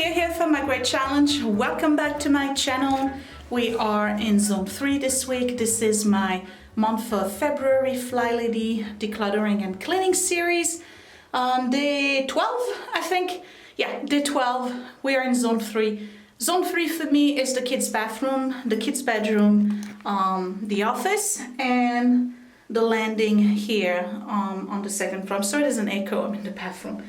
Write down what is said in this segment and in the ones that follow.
Sophia here from My Great Challenge. Welcome back to my channel. We are in zone 3 this week. This is my month of February FlyLady Decluttering and Cleaning series. Day 12, I think. Yeah, day 12. We are in zone 3. Zone 3 for me is the kids' bathroom, the kids' bedroom, the office, and the landing here on the second floor. I'm sorry there's an echo, I'm in the bathroom.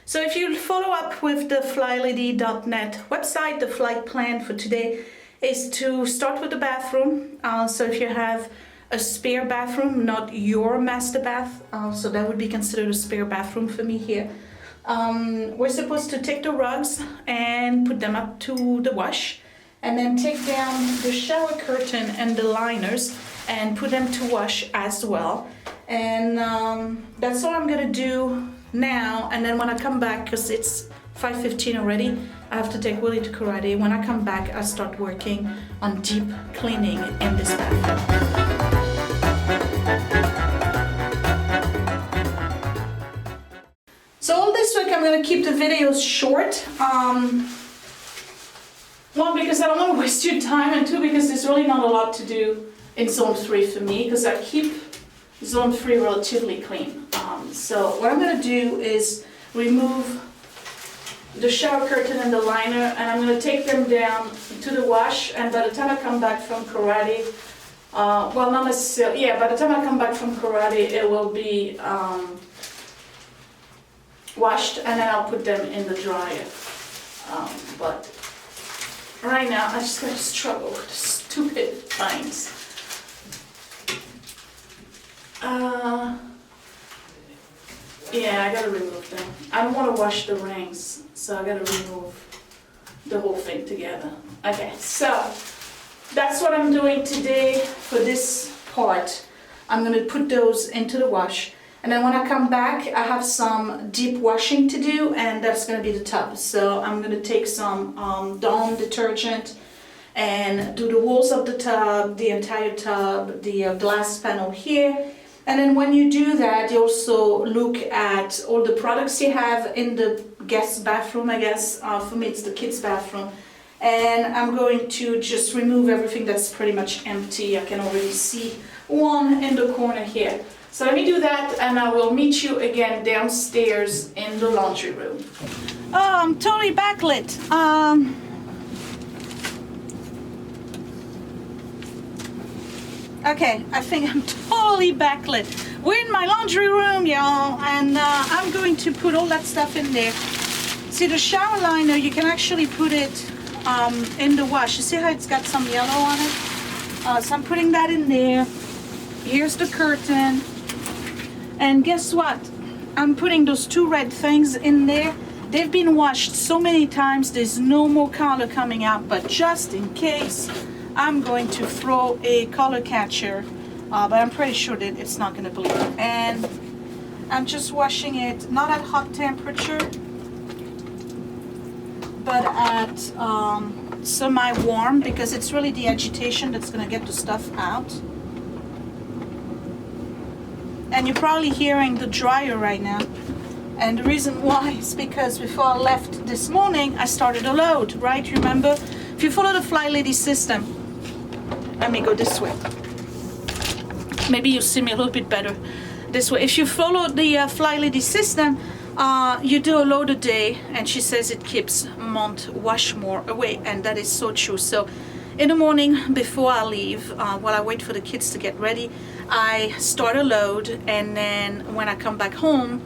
So if you follow up with the FlyLady.net website, the flight plan for today is to start with the bathroom. So if you have a spare bathroom, not your master bath, so that would be considered a spare bathroom for me here. We're supposed to take the rugs and put them up to the wash, and then take down the shower curtain and the liners and put them to wash as well. And that's all I'm gonna do now. And then when I come back, because it's 5:15 already, I have to take Willie to karate. When I come back, I start working on deep cleaning in this bathroom. So all this week I'm going to keep the videos short. One, because I don't want to waste your time, and two, because there's really not a lot to do in zone 3 for me, because I keep zone 3 relatively clean. So what I'm going to do is remove the shower curtain and the liner, and I'm going to take them down to the wash, and by the time I come back from karate, well, not necessarily, yeah, by the time I come back from karate, it will be washed, and then I'll put them in the dryer. But right now, I just gotta struggle with the stupid lines. Yeah, I gotta remove them. I don't want to wash the rings, so I gotta remove the whole thing together. Okay, so that's what I'm doing today for this part. I'm gonna put those into the wash, and then when I come back, I have some deep washing to do, and that's gonna be the tub. So I'm gonna take some Dawn detergent and do the walls of the tub, the entire tub, the glass panel here. And then when you do that, you also look at all the products you have in the guest bathroom, I guess. For me, it's the kids' bathroom. And I'm going to just remove everything that's pretty much empty. I can already see one in the corner here. So let me do that, and I will meet you again downstairs in the laundry room. Oh, I'm totally backlit. Okay, I think I'm totally backlit. We're in my laundry room, y'all, and I'm going to put all that stuff in there. See, the shower liner, you can actually put it in the wash. You see how it's got some yellow on it? So I'm putting that in there. Here's the curtain. And guess what? I'm putting those 2 red things in there. They've been washed so many times, there's no more color coming out, but just in case, I'm going to throw a color catcher, but I'm pretty sure that it's not going to bleed. And I'm just washing it, not at hot temperature, but at semi-warm, because it's really the agitation that's going to get the stuff out. And you're probably hearing the dryer right now. And the reason why is because before I left this morning, I started a load, right? Remember? If you follow the FlyLady system, let me go this way. Maybe you'll see me a little bit better this way. If you follow the FlyLady system, you do a load a day, and she says it keeps month wash more away, and that is so true. So in the morning before I leave, while I wait for the kids to get ready, I start a load, and then when I come back home,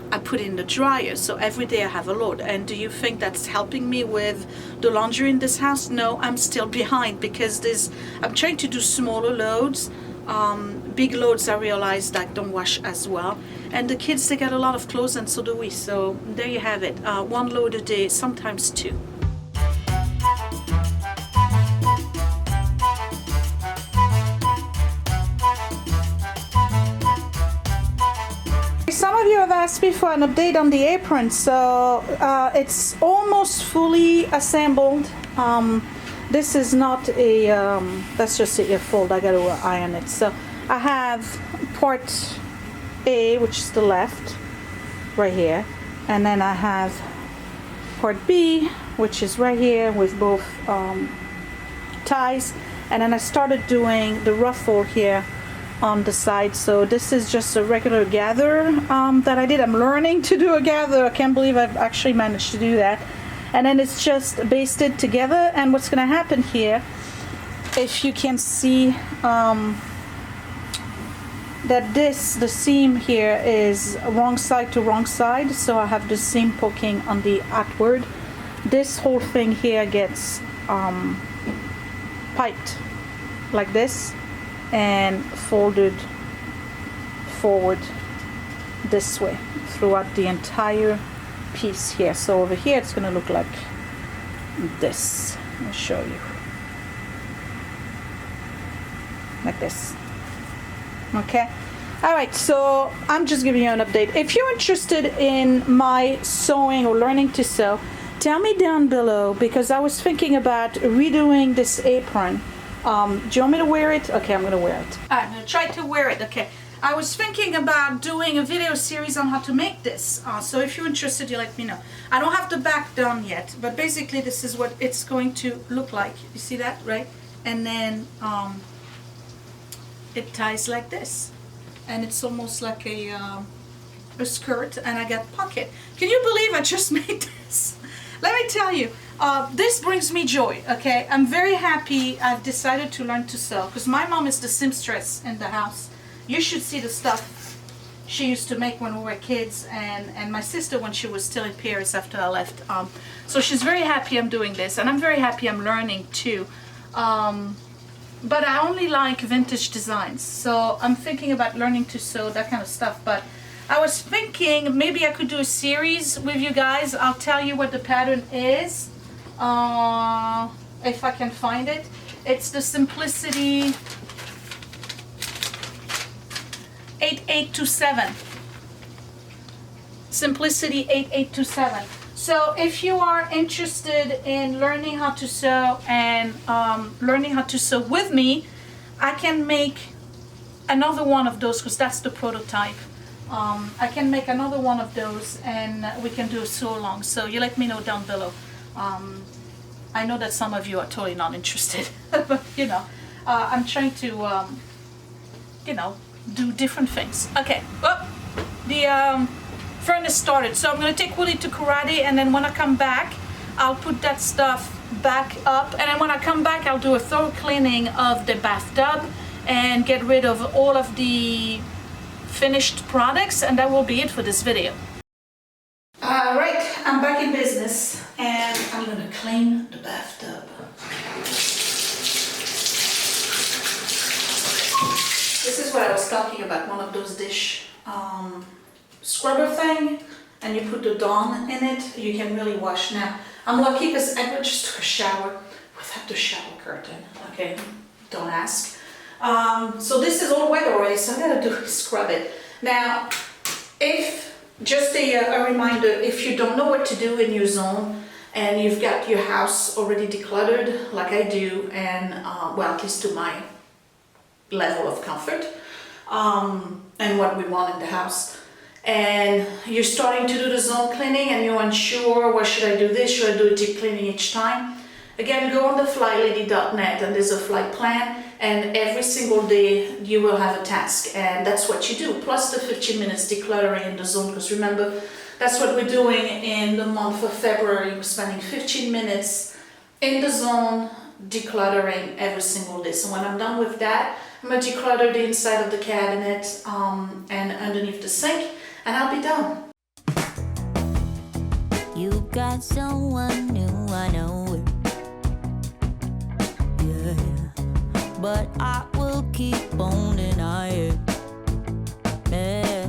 I put in the dryer. So every day I have a load. And do you think that's helping me with the laundry in this house? No, I'm still behind, because I'm trying to do smaller loads. Big loads I realized I don't wash as well. And the kids, they get a lot of clothes, and so do we. So there you have it. 1 load a day, sometimes 2. Some of you have asked me for an update on the apron, so it's almost fully assembled. This is not a, that's just a fold, I gotta iron it. So I have part A, which is the left, right here, and then I have part B, which is right here with both ties, and then I started doing the ruffle here on the side. So this is just a regular gather that I did. I'm learning to do a gather. I can't believe I've actually managed to do that. And then it's just basted together, and what's going to happen here, if you can see that the seam here is wrong side to wrong side, so I have the seam poking on the outward. This whole thing here gets piped like this and folded forward this way throughout the entire piece here. So over here it's going to look like this. I'll show you. Like this. Okay. All right, so I'm just giving you an update. If you're interested in my sewing or learning to sew, tell me down below, because I was thinking about redoing this apron. Do you want me to wear it? Okay, I'm gonna wear it. I'm gonna try to wear it. Okay. I was thinking about doing a video series on how to make this. So if you're interested, you let me know. I don't have the back done yet, but basically this is what it's going to look like. You see that, right? And then it ties like this, and it's almost like a skirt, and I got pocket. Can you believe I just made this? Let me tell you, this brings me joy. Okay, I'm very happy I've decided to learn to sew, because my mom is the seamstress in the house. You should see the stuff she used to make when we were kids, and my sister when she was still in Paris after I left. So she's very happy I'm doing this, and I'm very happy I'm learning too. But I only like vintage designs, so I'm thinking about learning to sew, that kind of stuff. But I was thinking maybe I could do a series with you guys. I'll tell you what the pattern is, if I can find it. It's the Simplicity 8827. Simplicity 8827. So if you are interested in learning how to sew and learning how to sew with me, I can make another one of those, because that's the prototype. I can make another one of those, and we can do a sew along. So you let me know down below. I know that some of you are totally not interested, but you know, I'm trying to, you know, do different things. Okay, well, the furnace started, so I'm going to take Willie to karate, and then when I come back I'll put that stuff back up, and then when I come back I'll do a thorough cleaning of the bathtub and get rid of all of the finished products, and that will be it for this video. Alright, I'm back in business, and I'm going to clean the bathtub. This is what I was talking about, one of those dish scrubber thing, and you put the Dawn in it, you can really wash. Now, I'm lucky because I just took a shower without the shower curtain, okay, don't ask. So this is all wet already, so I'm gonna do is scrub it. Now, if, just a reminder, if you don't know what to do in your zone, and you've got your house already decluttered, like I do, and well, at least to my level of comfort, and what we want in the house, and you're starting to do the zone cleaning and you're unsure, well, should I do this, should I do a deep cleaning each time? Again, go on the FlyLady.net, and there's a flight plan, and every single day you will have a task, and that's what you do, plus the 15 minutes decluttering in the zone, because remember, that's what we're doing in the month of February. We're spending 15 minutes in the zone decluttering every single day. So when I'm done with that, I'm going to declutter the inside of the cabinet and underneath the sink, and I'll be done. You got someone new, I know it. Yeah, but I will keep on denying it. Yeah.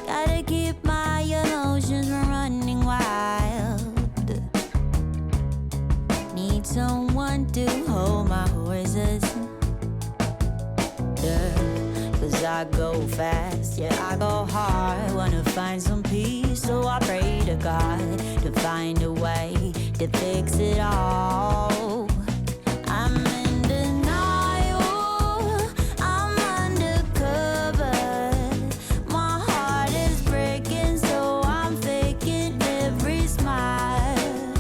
Gotta keep my emotions from running wild. Need someone to hold my horses. Yeah, 'cause I go fast, yeah, I go hard. Wanna find some peace, so I pray to God to find a way to fix it all. I'm in denial, I'm undercover. My heart is breaking, so I'm faking every smile.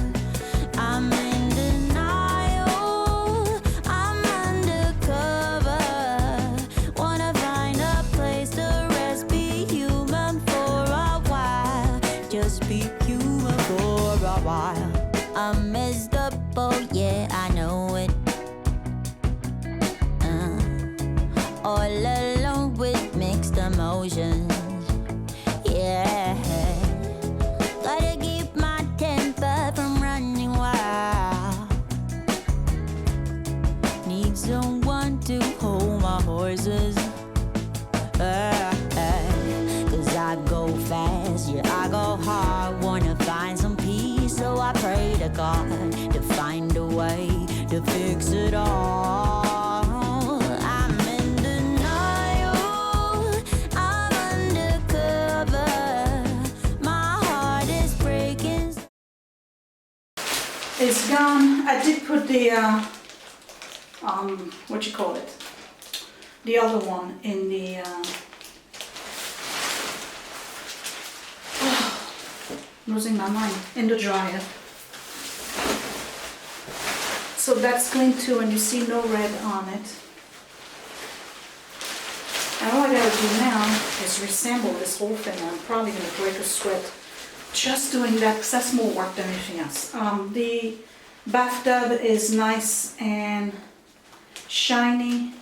emotions. Yeah, gotta keep my temper from running wild. Need someone to hold my horses. Cause I go fast, yeah, I go hard. Wanna find some peace, so I pray to God to find a way to fix it all. I'm in denial, I'm undercover. My heart is breaking. It's gone. I did put the what you call it, the other one in the I'm losing my mind, in the dryer. So that's clean too, and you see no red on it. And all I gotta do now is reassemble this whole thing. I'm probably gonna break a sweat just doing that, because that's more work than anything else. The bathtub is nice and shiny,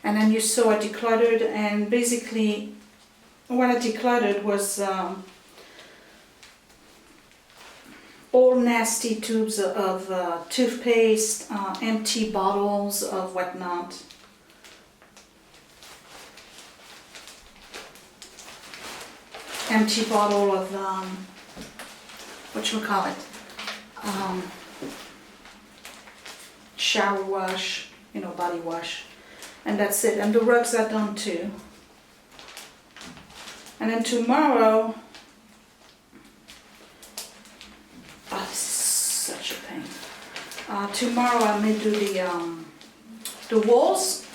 and then you saw I decluttered, and basically what I decluttered was all nasty tubes of toothpaste, empty bottles of whatnot. Empty bottle of whatchamacallit, shower wash, you know, body wash, and that's it. And the rugs are done too. And then tomorrow, oh, this is such a pain. Tomorrow I may do the walls,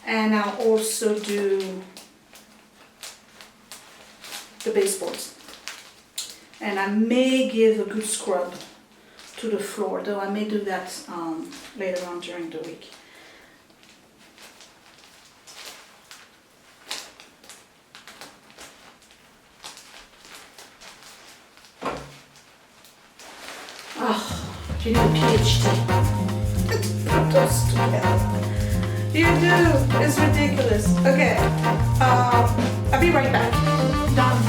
and I'll also do the baseboards. And I may give a good scrub to the floor, though I may do that later on during the week. Oh, you need a PhD. Put those together. You do. It's ridiculous. Okay. I'll be right back. Done.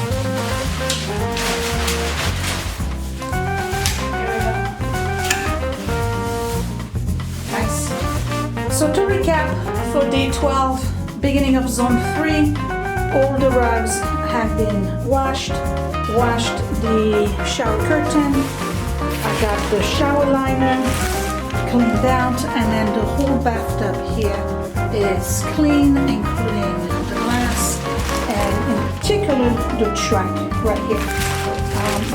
Nice. So to recap, for day 12, beginning of zone 3, all the rugs have been washed the shower curtain, I got the shower liner cleaned out, and then the whole bathtub here is clean, including the glass and in particular the track right here.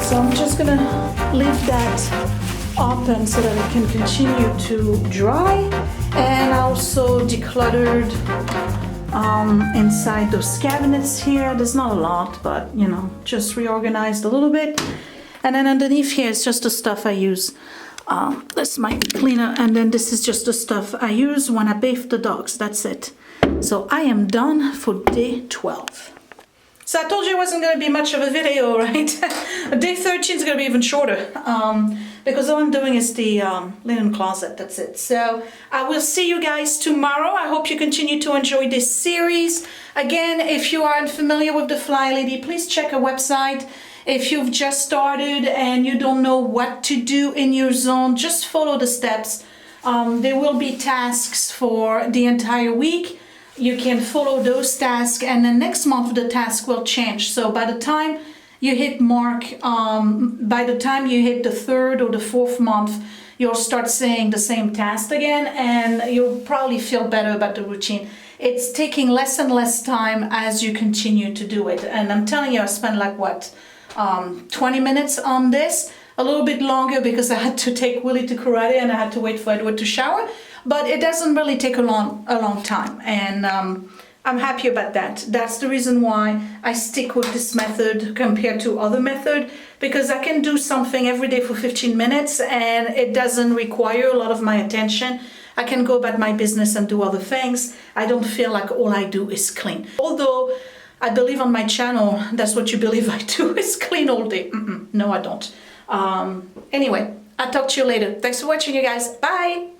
So I'm just gonna leave that open so that it can continue to dry. And I also decluttered inside those cabinets here. There's not a lot, but you know, just reorganized a little bit. And then underneath here is just the stuff I use. This might be cleaner, and then this is just the stuff I use when I bathe the dogs. That's it. So I am done for day 12. So I told you it wasn't going to be much of a video, right? Day 13 is going to be even shorter, because all I'm doing is the linen closet. That's it. So I will see you guys tomorrow. I hope you continue to enjoy this series. Again, if you aren't familiar with the FlyLady, please check our website. If you've just started and you don't know what to do in your zone, just follow the steps. There will be tasks for the entire week. You can follow those tasks, and then next month the task will change. So by the time you hit by the time you hit the 3rd or the 4th month, you'll start saying the same task again, and you'll probably feel better about the routine. It's taking less and less time as you continue to do it. And I'm telling you, I spent like what? 20 minutes on this, a little bit longer because I had to take Willie to karate and I had to wait for Edward to shower, but it doesn't really take a long time, and I'm happy about that. That's the reason why I stick with this method compared to other method, because I can do something every day for 15 minutes and it doesn't require a lot of my attention. I can go about my business and do other things. I don't feel like all I do is clean. Although I believe on my channel, that's what you believe I do, is clean all day. No, I don't. Anyway, I'll talk to you later. Thanks for watching, you guys. Bye!